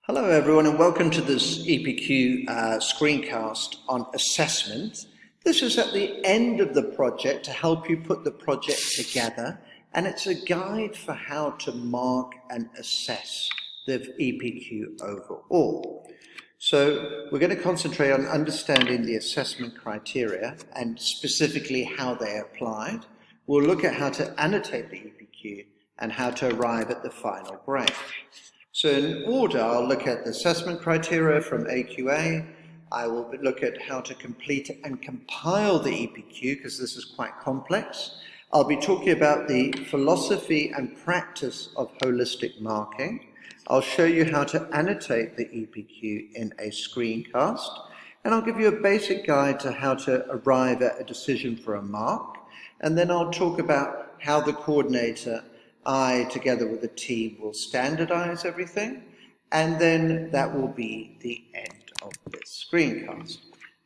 Hello everyone and welcome to this EPQ screencast on assessment. This is at the end of the project to help you put the project together, and it's a guide for how to mark and assess the EPQ overall. So we're going to concentrate on understanding the assessment criteria and specifically how they applied. We'll look at how to annotate the EPQ and how to arrive at the final grade. So in order, I'll look at the assessment criteria from AQA. I will look at how to complete and compile the EPQ, because this is quite complex. I'll be talking about the philosophy and practice of holistic marking. I'll show you how to annotate the EPQ in a screencast. And I'll give you a basic guide to how to arrive at a decision for a mark. And then I'll talk about how the coordinator, together with the team, will standardize everything, and then that will be the end of this screencast.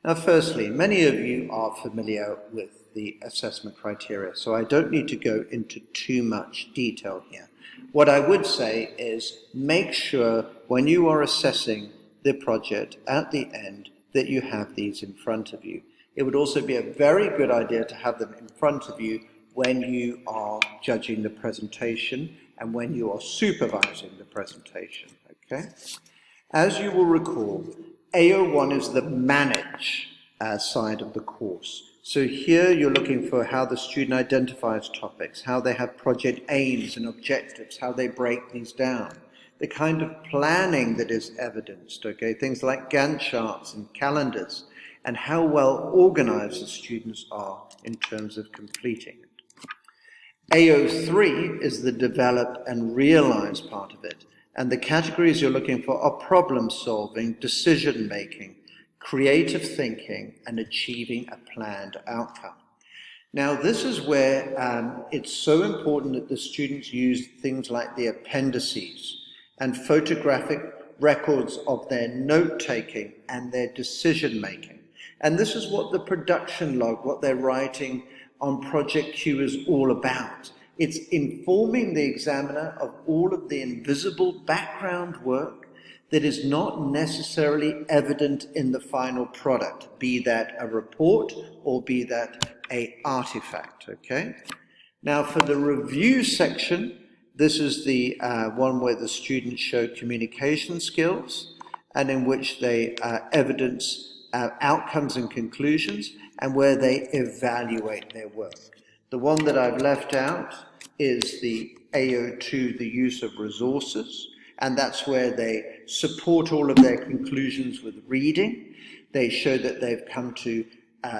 Now, firstly, many of you are familiar with the assessment criteria, so I don't need to go into too much detail here. What I would say is make sure when you are assessing the project at the end that you have these in front of you. It would also be a very good idea to have them in front of you when you are judging the presentation and when you are supervising the presentation, okay? As you will recall, AO1 is the manage side of the course. So here you're looking for how the student identifies topics, how they have project aims and objectives, how they break these down, the kind of planning that is evidenced, okay? Things like Gantt charts and calendars, and how well organized the students are in terms of completing it. AO3 is the develop and realize part of it, and the categories you're looking for are problem solving, decision making, creative thinking, and achieving a planned outcome. Now, this is where it's so important that the students use things like the appendices and photographic records of their note-taking and their decision making. And this is what the production log, what they're writing on Project Q is all about. It's informing the examiner of all of the invisible background work that is not necessarily evident in the final product, be that a report or be that an artifact, okay? Now for the review section, this is the one where the students show communication skills and in which they evidence outcomes and conclusions, and where they evaluate their work. The one that I've left out is the AO2, the use of resources, and that's where they support all of their conclusions with reading. They show that they've come to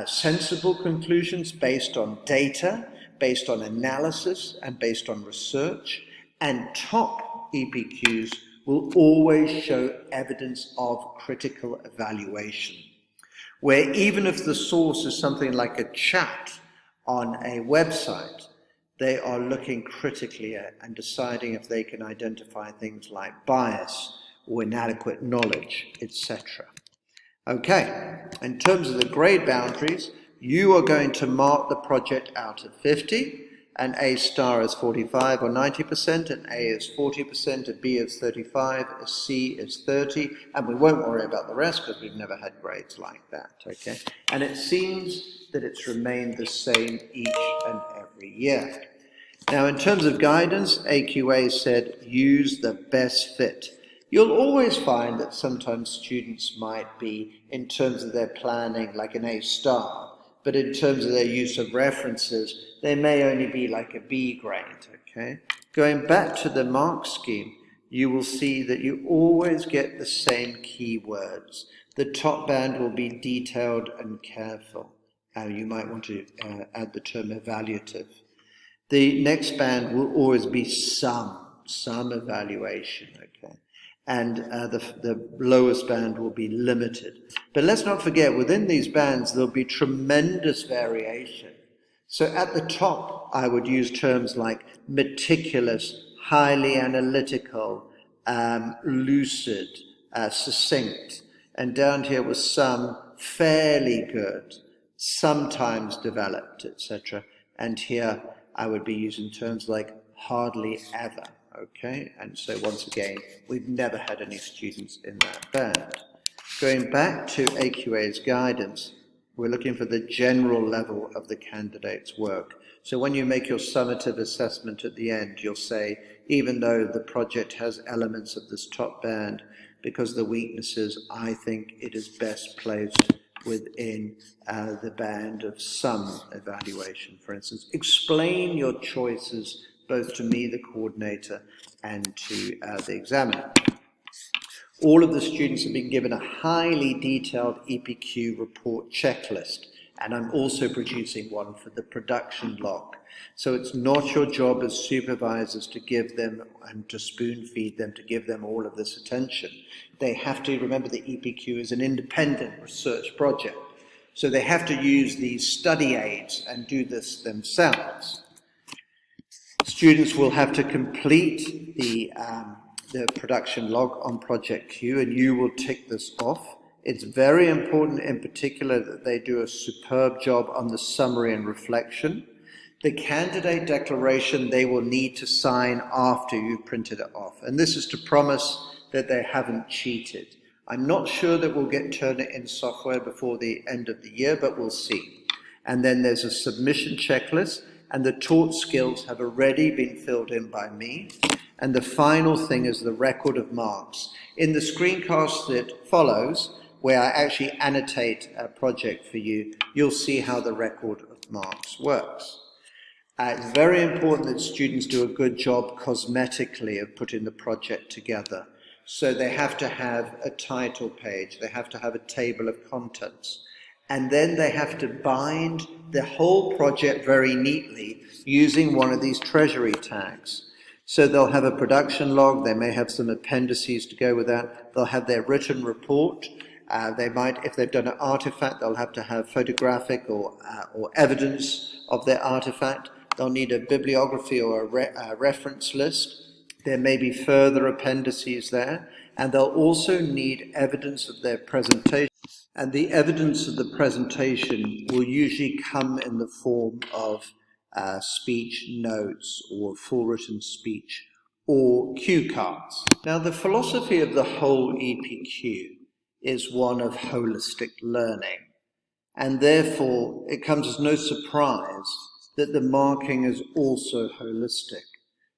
sensible conclusions based on data, based on analysis, and based on research, and top EPQs will always show evidence of critical evaluation, where even if the source is something like a chat on a website, they are looking critically at and deciding if they can identify things like bias or inadequate knowledge, etc. Okay, in terms of the grade boundaries, you are going to mark the project out of 50, and A star is 45 or 90%, and A is 40%, a B is 35, a C is 30, and we won't worry about the rest because we've never had grades like that, okay? And it seems that it's remained the same each and every year. Now, in terms of guidance, AQA said use the best fit. You'll always find that sometimes students might be, in terms of their planning, like an A star, but in terms of their use of references, they may only be like a B grade, okay? Going back to the mark scheme, you will see that you always get the same keywords. The top band will be detailed and careful. You might want to add the term evaluative. The next band will always be some evaluation, okay? And the lowest band will be limited. But let's not forget, within these bands, there'll be tremendous variation. So at the top, I would use terms like meticulous, highly analytical, lucid, succinct. And down here was some, fairly good, sometimes developed, etc. And here I would be using terms like hardly ever, okay? And so once again, we've never had any students in that band. Going back to AQA's guidance, we're looking for the general level of the candidate's work. So when you make your summative assessment at the end, you'll say, even though the project has elements of this top band, because of the weaknesses, I think it is best placed within the band of some evaluation. For instance, explain your choices both to me, the coordinator, and to the examiner. All of the students have been given a highly detailed EPQ report checklist, and I'm also producing one for the production log. So it's not your job as supervisors to give them and to spoon feed them, to give them all of this attention. They have to remember the EPQ is an independent research project. So they have to use these study aids and do this themselves. Students will have to complete the production log on Project Q, and you will tick this off. It's very important in particular that they do a superb job on the summary and reflection. The candidate declaration they will need to sign after you've printed it off. And this is to promise that they haven't cheated. I'm not sure that we'll get Turnitin software before the end of the year, but we'll see. And then there's a submission checklist, and the taught skills have already been filled in by me. And the final thing is the record of marks. In the screencast that follows, where I actually annotate a project for you, you'll see how the record of marks works. It's very important that students do a good job cosmetically of putting the project together. So they have to have a title page, they have to have a table of contents, and then they have to bind the whole project very neatly using one of these treasury tags. So they'll have a production log, they may have some appendices to go with that, they'll have their written report, they might, if they've done an artifact, they'll have to have photographic or evidence of their artifact. They'll need a bibliography or a reference list. There may be further appendices there, and they'll also need evidence of their presentation. And the evidence of the presentation will usually come in the form of speech notes or full written speech or cue cards. Now, the philosophy of the whole EPQ is one of holistic learning, and therefore it comes as no surprise that the marking is also holistic.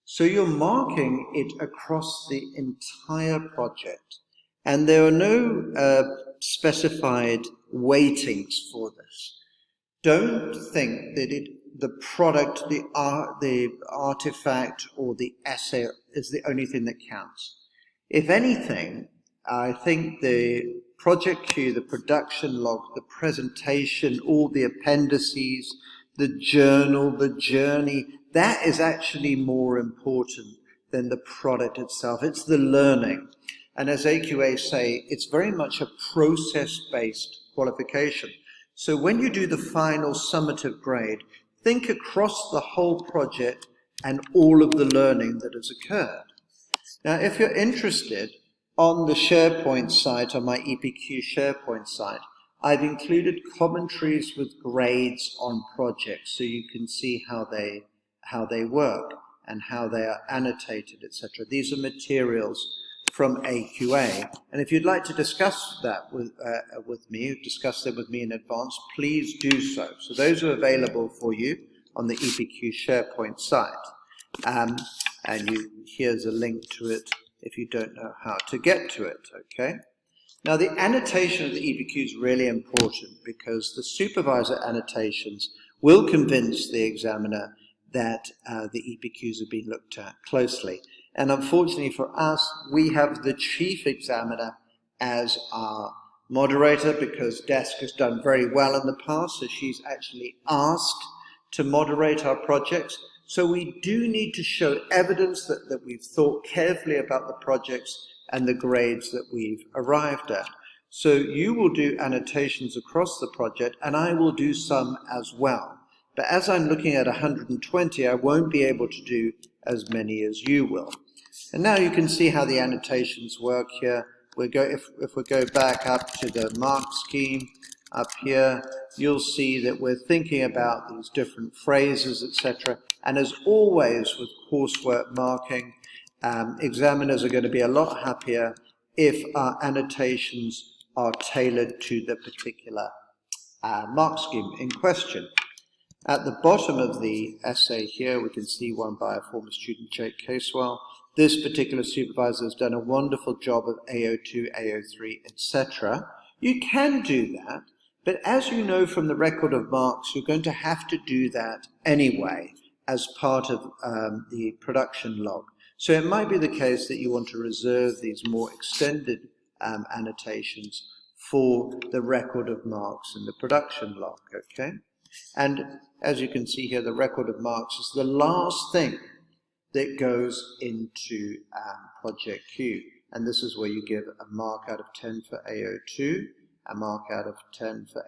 So you're marking it across the entire project, and there are no specified weightings for this. Don't think that the product, the artifact, or the essay is the only thing that counts. If anything, I think the project queue, the production log, the presentation, all the appendices, the journal, the journey, that is actually more important than the product itself. It's the learning. And as AQA say, it's very much a process-based qualification. So when you do the final summative grade, think across the whole project and all of the learning that has occurred. Now, if you're interested, on the SharePoint site, on my EPQ SharePoint site, I've included commentaries with grades on projects so you can see how they work and how they are annotated, etc. These are materials from AQA, and if you'd like to discuss that with me, discuss them with me in advance, please do so. So those are available for you on the EPQ SharePoint site, and here's a link to it if you don't know how to get to it, okay? Now, the annotation of the EPQ is really important because the supervisor annotations will convince the examiner that the EPQs have been looked at closely. And unfortunately for us, we have the chief examiner as our moderator because Desk has done very well in the past, so she's actually asked to moderate our projects. So we do need to show evidence that we've thought carefully about the projects and the grades that we've arrived at. So you will do annotations across the project, and I will do some as well. But as I'm looking at 120, I won't be able to do as many as you will. And now you can see how the annotations work here. If we go back up to the mark scheme up here, you'll see that we're thinking about these different phrases, etc. And as always with coursework marking, examiners are going to be a lot happier if our annotations are tailored to the particular mark scheme in question. At the bottom of the essay here, we can see one by a former student, Jake Casewell. This particular supervisor has done a wonderful job of AO2, AO3, etc. You can do that, but as you know from the record of marks, you're going to have to do that anyway as part of the production log. So it might be the case that you want to reserve these more extended annotations for the record of marks in the production log, okay? And as you can see here, the record of marks is the last thing that goes into Project Q. And this is where you give a mark out of 10 for AO2, a mark out of 10 for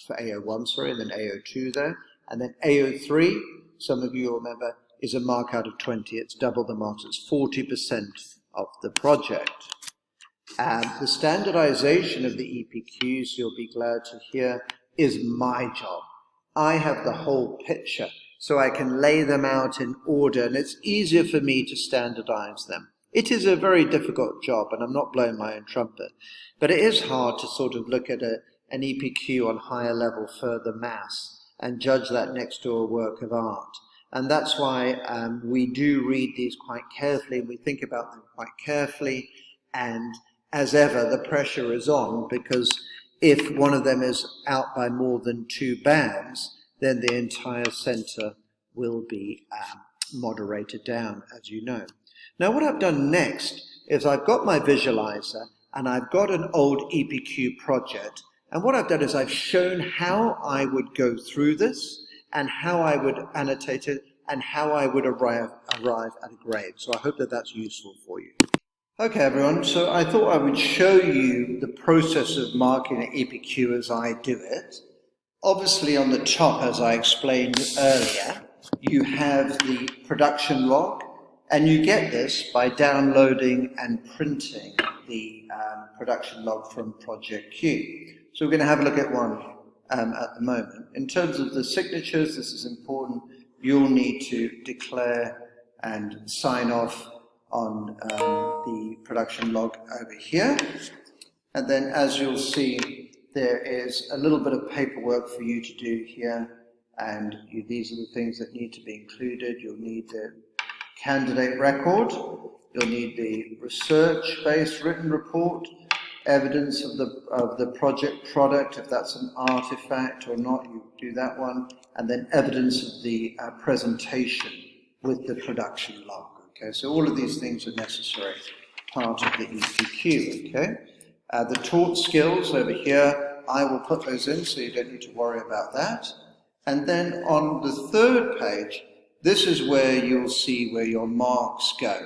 AO1, sorry, and then AO2 there. And then standardisation, some of you will remember, is a mark out of 20. It's double the marks. It's 40% of the project. The standardization of the EPQs, you'll be glad to hear, is my job. I have the whole picture, so I can lay them out in order, and it's easier for me to standardize them. It is a very difficult job, and I'm not blowing my own trumpet, but it is hard to sort of look at an EPQ on higher level further maths and judge that next to a work of art. And that's why we do read these quite carefully, and we think about them quite carefully, and as ever, the pressure is on, because if one of them is out by more than 2 bands, then the entire center will be moderated down, as you know. Now, what I've done next is I've got my visualizer, and I've got an old EPQ project, and what I've done is I've shown how I would go through this, and how I would annotate it, and how I would arrive at a grade. So I hope that that's useful for you. Okay, everyone, so I thought I would show you the process of marking an EPQ as I do it. Obviously, on the top, as I explained earlier, you have the production log, and you get this by downloading and printing the production log from Project Q. So we're going to have a look at one at the moment. In terms of the signatures, this is important. You'll need to declare and sign off on the production log over here. And then, as you'll see, there is a little bit of paperwork for you to do here, and these are the things that need to be included. You'll need the candidate record, you'll need the research-based written report, evidence of the project product, if that's an artifact or not, you do that one, and then evidence of the presentation with the production log. Okay, so all of these things are necessary part of the EPQ, okay? The taught skills over here, I will put those in, so you don't need to worry about that. And then on the third page, this is where you'll see where your marks go.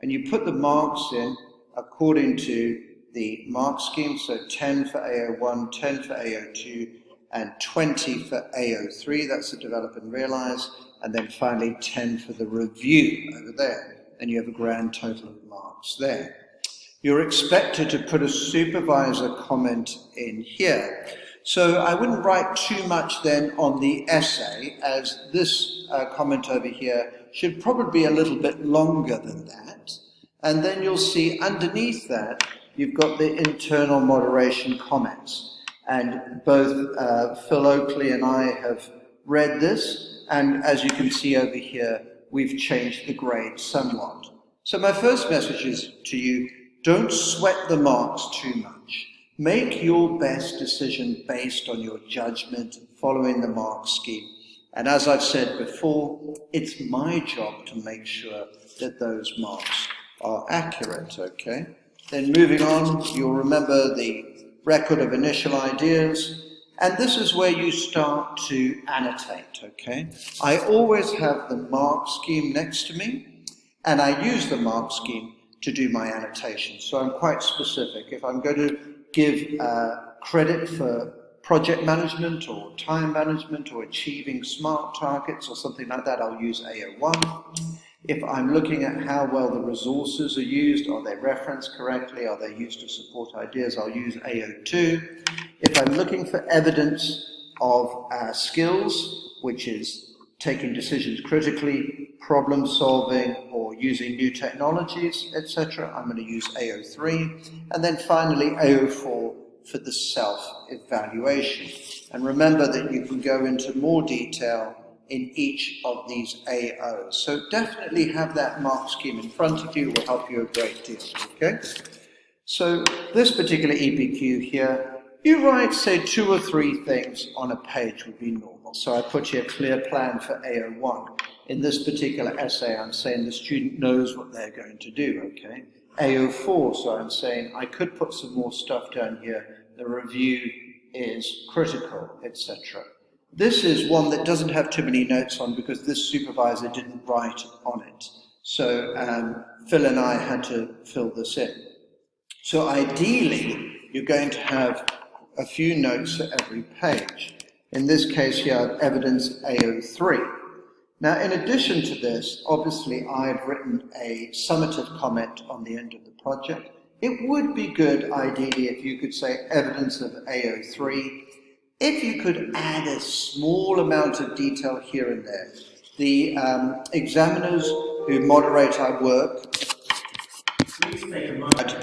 And you put the marks in according to the mark scheme, so 10 for AO1, 10 for AO2, and 20 for AO3, that's the develop and realize, and then finally 10 for the review over there. And you have a grand total of marks there. You're expected to put a supervisor comment in here. So I wouldn't write too much then on the essay, as this comment over here should probably be a little bit longer than that. And then you'll see underneath that, you've got the internal moderation comments. And both Phil Oakley and I have read this, and as you can see over here, we've changed the grade somewhat. So my first message is to you, don't sweat the marks too much. Make your best decision based on your judgment, following the mark scheme. And as I've said before, it's my job to make sure that those marks are accurate, okay? Then moving on, you'll remember the record of initial ideas, and this is where you start to annotate, okay? I always have the mark scheme next to me, and I use the mark scheme to do my annotation. So I'm quite specific. If I'm going to give credit for project management or time management or achieving SMART targets or something like that, I'll use AO1. If I'm looking at how well the resources are used, are they referenced correctly, are they used to support ideas, I'll use AO2. If I'm looking for evidence of skills, which is taking decisions critically, problem solving or using new technologies, etc., I'm going to use AO3. And then finally AO4 for the self-evaluation. And remember that you can go into more detail in each of these AOs. So definitely have that mark scheme in front of you, will help you a great deal, okay? So this particular EPQ here, you write, say, 2 or 3 things on a page would be normal. So I put here a clear plan for AO1. In this particular essay, I'm saying the student knows what they're going to do, okay? AO4, so I'm saying I could put some more stuff down here. The review is critical, etc. This is one that doesn't have too many notes on because this supervisor didn't write on it. So Phil and I had to fill this in. So ideally, you're going to have a few notes for every page. In this case here, evidence AO3. Now, in addition to this, obviously I've written a summative comment on the end of the project. It would be good, ideally, if you could say evidence of AO3. If you could add a small amount of detail here and there. The examiners who moderate our work, please take a moment to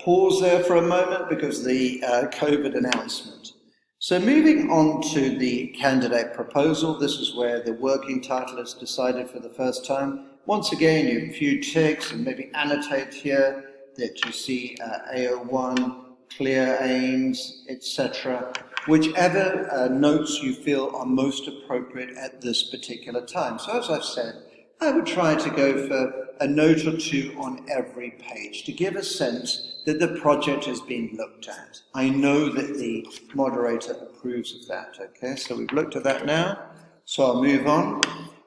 pause there for a moment because of the COVID announcement. So moving on to the candidate proposal, this is where the working title is decided for the first time. Once again, you have a few ticks and maybe annotate here that you see AO1, clear aims, etc. Whichever notes you feel are most appropriate at this particular time. So as I've said, I would try to go for a note or 2 on every page to give a sense that the project has been looked at. I know that the moderator approves of that, okay? So we've looked at that now, so I'll move on.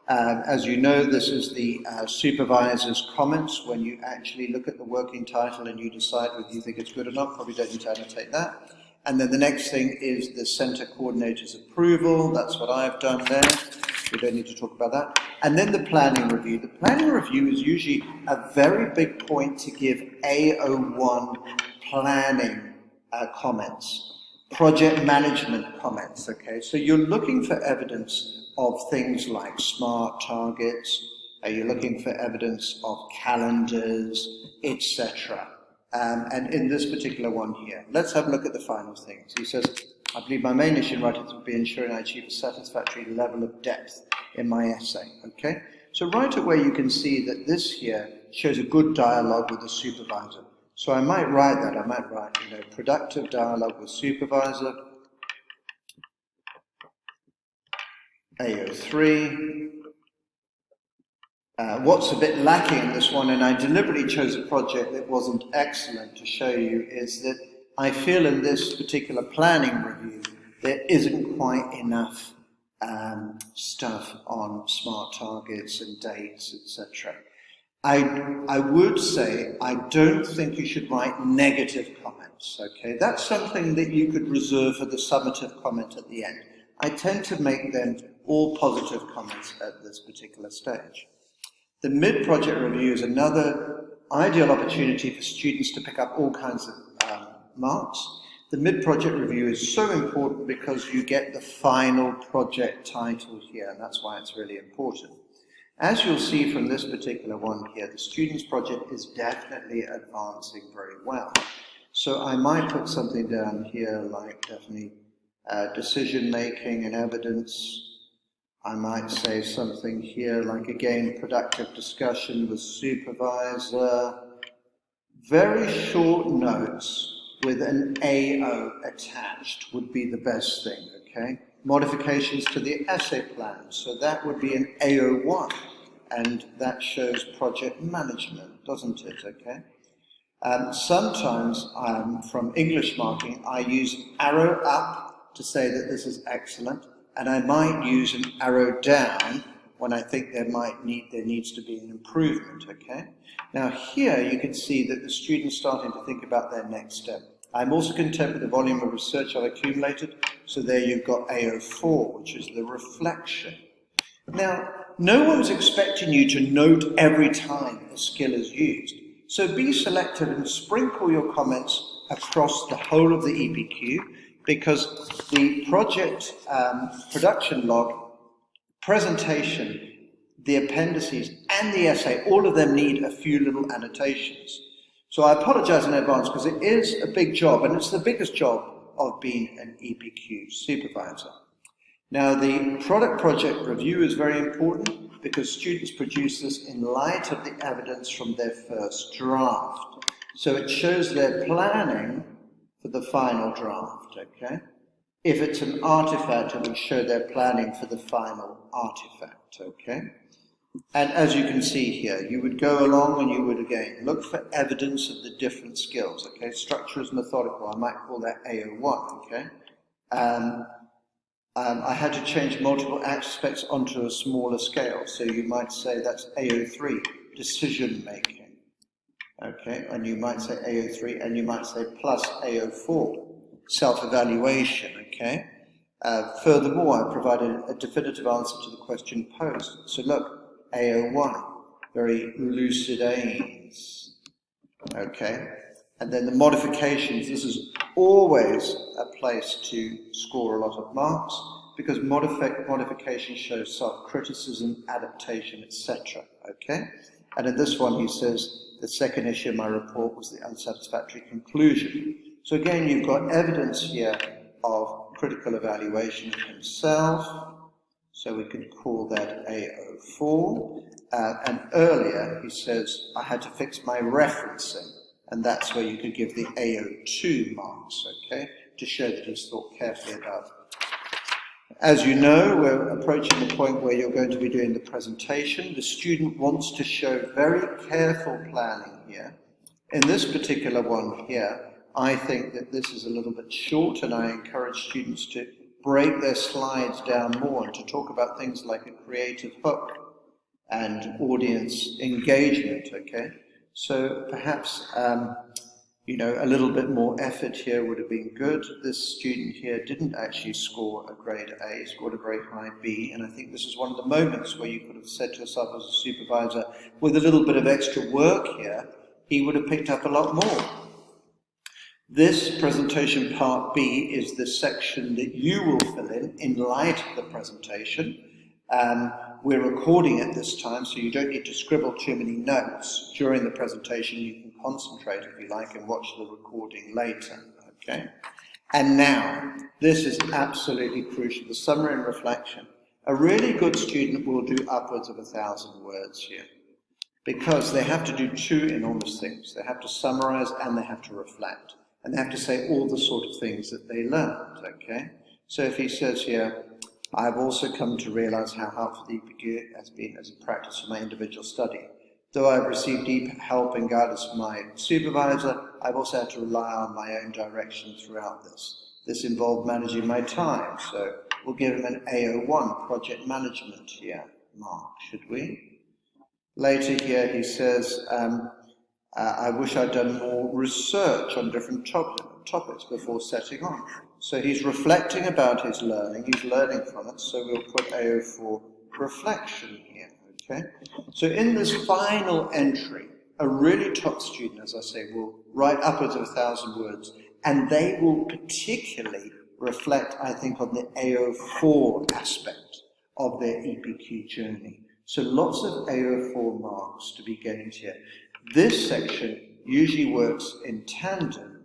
As you know, this is the supervisor's comments when you actually look at the working title and you decide whether you think it's good or not. Probably don't need to annotate that. And then the next thing is the center coordinator's approval. That's what I've done there. We don't need to talk about that. And then the planning review. The planning review is usually a very big point to give AO1 planning comments, project management comments, okay? So you're looking for evidence of things like SMART targets, you're looking for evidence of calendars, etc. And in this particular one here, let's have a look at the final things. He says, I believe my main issue in writing will be ensuring I achieve a satisfactory level of depth in my essay, okay? So right away you can see that this here shows a good dialogue with the supervisor. So I might write that, I might write, productive dialogue with supervisor, AO3. What's a bit lacking in this one, and I deliberately chose a project that wasn't excellent to show you, is that I feel in this particular planning review there isn't quite enough stuff on SMART targets and dates, etc. I would say I don't think you should write negative comments, okay? That's something that you could reserve for the summative comment at the end. I tend to make them all positive comments at this particular stage. The mid-project review is another ideal opportunity for students to pick up all kinds of marks. The mid-project review is so important because you get the final project title here, and that's why it's really important. As you'll see from this particular one here, the student's project is definitely advancing very well. So I might put something down here like definitely decision-making and evidence. I might say something here like, again, productive discussion with supervisor. Very short notes with an AO attached would be the best thing, okay? Modifications to the essay plan, so that would be an AO1, and that shows project management, doesn't it, okay? Sometimes, from English marking, I use an arrow up to say that this is excellent, and I might use an arrow down when I think there needs to be an improvement, okay? Now here you can see that the student's starting to think about their next step. I'm also content with the volume of research I've accumulated, so there you've got AO4, which is the reflection. Now, no one's expecting you to note every time a skill is used, so be selective and sprinkle your comments across the whole of the EPQ, because the project production log presentation the appendices, and the essay, all of them need a few little annotations. So I apologize in advance because it is a big job, and it's the biggest job of being an EPQ supervisor. Now, the product project review is very important because students produce this in light of the evidence from their first draft. So it shows their planning for the final draft, okay? If it's an artifact, it would show their planning for the final artifact, okay? And as you can see here, you would go along and you would again look for evidence of the different skills, okay? Structure is methodical, I might call that AO1, okay? I had to change multiple aspects onto a smaller scale, so you might say that's AO3, decision making, okay? And you might say AO3, and you might say plus AO4, self-evaluation, okay? Furthermore, I provided a definitive answer to the question posed. So look, AO1, very lucid aims, okay? And then the modifications, this is always a place to score a lot of marks because modification shows self-criticism, adaptation, etc., okay? And in this one he says, the second issue of my report was the unsatisfactory conclusion. So again, you've got evidence here of critical evaluation of himself, so we could call that AO4. And earlier he says, I had to fix my referencing, and that's where you could give the AO2 marks, okay, to show that he's thought carefully about it. As you know, we're approaching the point where you're going to be doing the presentation. The student wants to show very careful planning here. In this particular one here, I think that this is a little bit short, and I encourage students to break their slides down more and to talk about things like a creative hook and audience engagement, okay? So perhaps, you know, a little bit more effort here would have been good. This student here didn't actually score a grade A, he scored a very high B, and I think this is one of the moments where you could have said to yourself as a supervisor, with a little bit of extra work here, he would have picked up a lot more. This presentation part B is the section that you will fill in light of the presentation. We're recording it this time, so you don't need to scribble too many notes during the presentation. You can concentrate, if you like, and watch the recording later, okay? And now, this is absolutely crucial, the summary and reflection. A really good student will do upwards of 1,000 words here, because they have to do two enormous things. They have to summarize and they have to reflect. And they have to say all the sort of things that they learned, okay? So if he says here, I've also come to realize how helpful the EPQ has been as a practice for my individual study. Though I've received deep help and guidance from my supervisor, I've also had to rely on my own direction throughout this. This involved managing my time, so we'll give him an AO1, project management here, mark, should we? Later here he says, I wish I'd done more research on different topics before setting on. So he's reflecting about his learning, he's learning from it, so we'll put AO4 reflection here, okay? So in this final entry, a really top student, as I say, will write upwards of 1,000 words, and they will particularly reflect, I think, on the AO4 aspect of their EPQ journey. So lots of AO4 marks to be gained here. This section usually works in tandem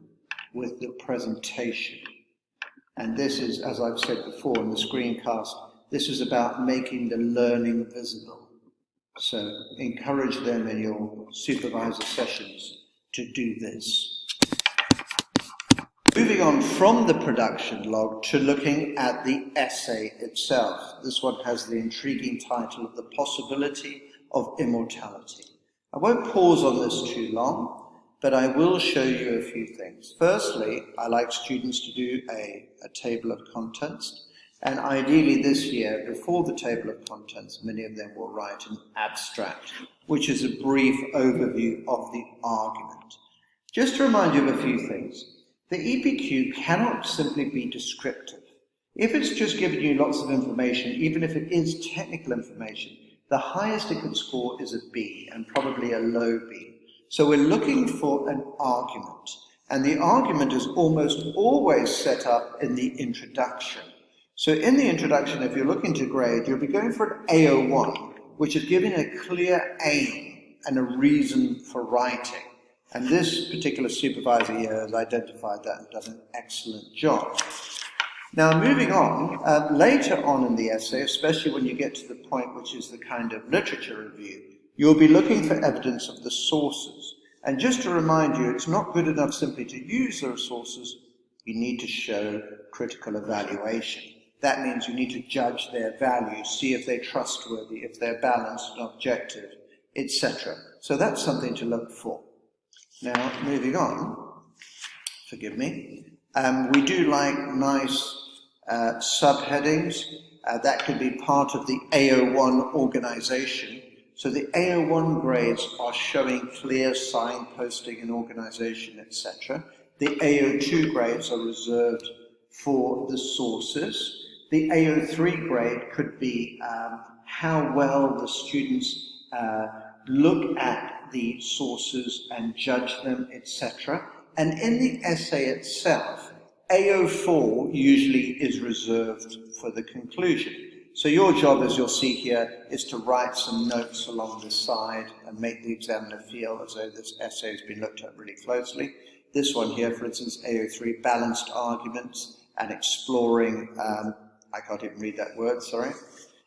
with the presentation. And this is, as I've said before in the screencast, this is about making the learning visible. So encourage them in your supervisor sessions to do this. Moving on from the production log to looking at the essay itself. This one has the intriguing title of The Possibility of Immortality. I won't pause on this too long, but I will show you a few things. Firstly, I like students to do a table of contents, and ideally this year, before the table of contents, many of them will write an abstract, which is a brief overview of the argument. Just to remind you of a few things, the EPQ cannot simply be descriptive. If it's just giving you lots of information, even if it is technical information, the highest it could score is a B, and probably a low B. So we're looking for an argument, and the argument is almost always set up in the introduction. So in the introduction, if you're looking to grade, you'll be going for an AO1, which is giving a clear aim and a reason for writing. And this particular supervisor here has identified that and done an excellent job. Now, moving on, later on in the essay, especially when you get to the point which is the kind of literature review, you'll be looking for evidence of the sources. And just to remind you, it's not good enough simply to use those sources, you need to show critical evaluation. That means you need to judge their value, see if they're trustworthy, if they're balanced and objective, etc. So that's something to look for. Now, moving on, forgive me, we do like nice subheadings. That could be part of the AO1 organization. So the AO1 grades are showing clear signposting and organization, etc. The AO2 grades are reserved for the sources. The AO3 grade could be how well the students look at the sources and judge them, etc. And in the essay itself, AO4 usually is reserved for the conclusion. So your job, as you'll see here, is to write some notes along the side and make the examiner feel as though this essay has been looked at really closely. This one here, for instance, AO3, balanced arguments and exploring, I can't even read that word, sorry.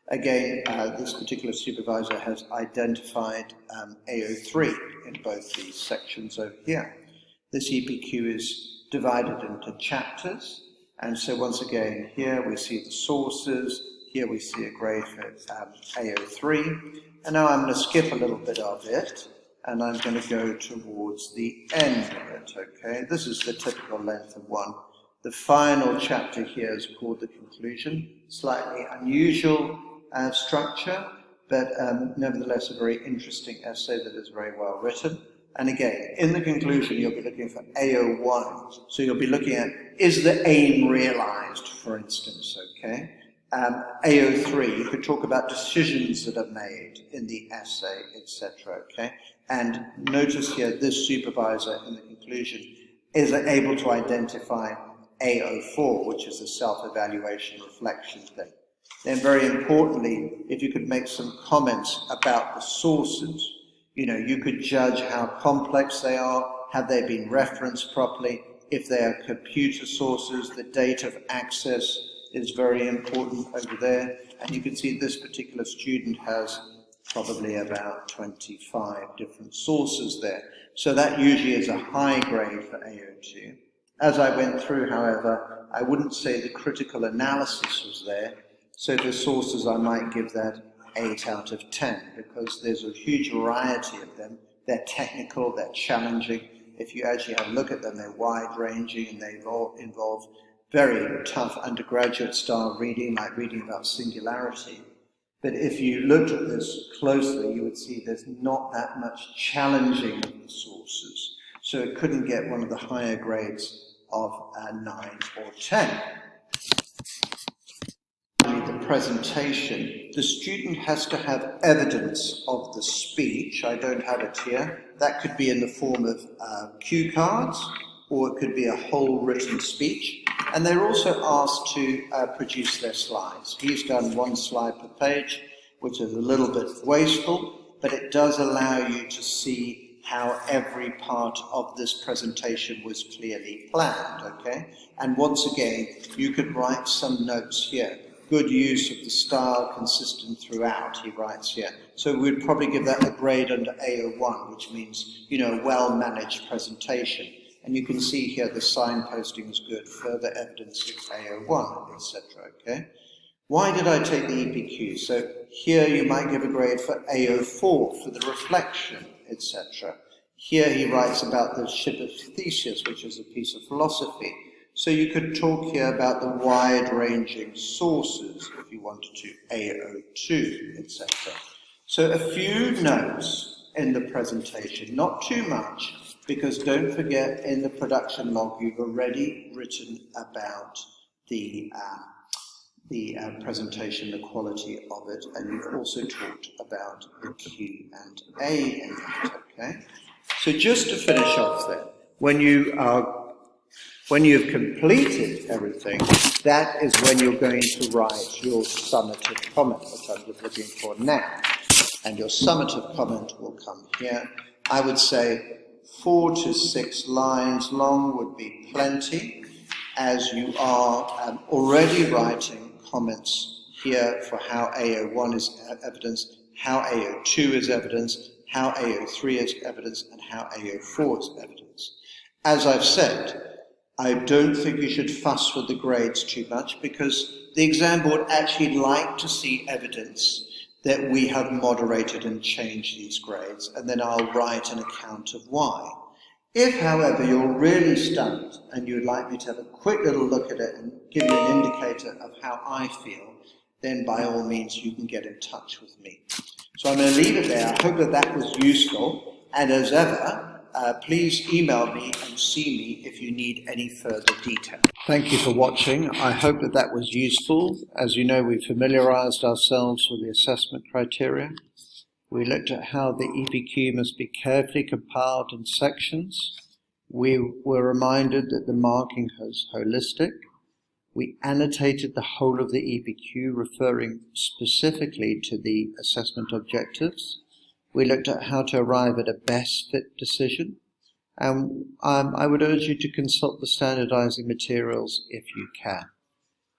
Again, this particular supervisor has identified AO3 in both these sections over here. This EPQ is divided into chapters, and so once again, here we see the sources, here we see a grade for AO3, and now I'm going to skip a little bit of it, and I'm going to go towards the end of it, okay? This is the typical length of one. The final chapter here is called the conclusion, slightly unusual structure, but nevertheless a very interesting essay that is very well written. And again, in the conclusion, you'll be looking for AO1. So you'll be looking at, is the aim realized, for instance, okay? AO3, you could talk about decisions that are made in the essay, etc., okay? And notice here, this supervisor in the conclusion is able to identify AO4, which is the self-evaluation reflection thing. Then very importantly, if you could make some comments about the sources, you know, you could judge how complex they are, have they been referenced properly, if they are computer sources, the date of access is very important over there, and you can see this particular student has probably about 25 different sources there. So that usually is a high grade for AO2. As I went through, however, I wouldn't say the critical analysis was there, so for sources I might give that 8 out of 10, because there's a huge variety of them. They're technical, they're challenging. If you actually have a look at them, they're wide-ranging and they involve very tough undergraduate style reading, like reading about singularity. But if you looked at this closely, you would see there's not that much challenging of the sources. So it couldn't get one of the higher grades of 9 or 10. The presentation, the student has to have evidence of the speech. I don't have it here. That could be in the form of cue cards, or it could be a whole written speech. And they're also asked to produce their slides. He's done 1 slide per page, which is a little bit wasteful, but it does allow you to see how every part of this presentation was clearly planned, okay? And once again, you could write some notes here. Good use of the style, consistent throughout, he writes here. So we'd probably give that a grade under AO1, which means, you know, well-managed presentation. And you can see here the signposting is good, further evidence of AO1, etc., okay? Why did I take the EPQ? So here you might give a grade for AO4 for the reflection, etc. Here he writes about the ship of Theseus, which is a piece of philosophy. So you could talk here about the wide-ranging sources, if you wanted to, AO2, etc. So a few notes in the presentation, not too much, because don't forget in the production log you've already written about the presentation, the quality of it, and you've also talked about the Q and A in it, okay? So just to finish off then, when you've completed everything, that is when you're going to write your summative comment, which I'm just looking for now. and your summative comment will come here. I would say 4 to 6 lines long would be plenty, as you are already writing comments here for how AO1 is evidence, how AO2 is evidence, how AO3 is evidence, and how AO4 is evidence. As I've said, I don't think you should fuss with the grades too much, because the exam board actually like to see evidence that we have moderated and changed these grades, and then I'll write an account of why. If, however, you're really stumped and you'd like me to have a quick little look at it and give you an indicator of how I feel, then by all means you can get in touch with me. So I'm going to leave it there. I hope that that was useful, and as ever, please email me and see me if you need any further detail. Thank you for watching. I hope that that was useful. As you know, we familiarized ourselves with the assessment criteria. We looked at how the EPQ must be carefully compiled in sections. We were reminded that the marking is holistic. We annotated the whole of the EPQ, referring specifically to the assessment objectives. We looked at how to arrive at a best fit decision. And I would urge you to consult the standardizing materials if you can.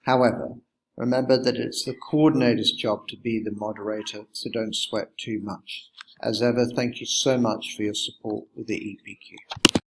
However, remember that it's the coordinator's job to be the moderator, so don't sweat too much. As ever, thank you so much for your support with the EPQ.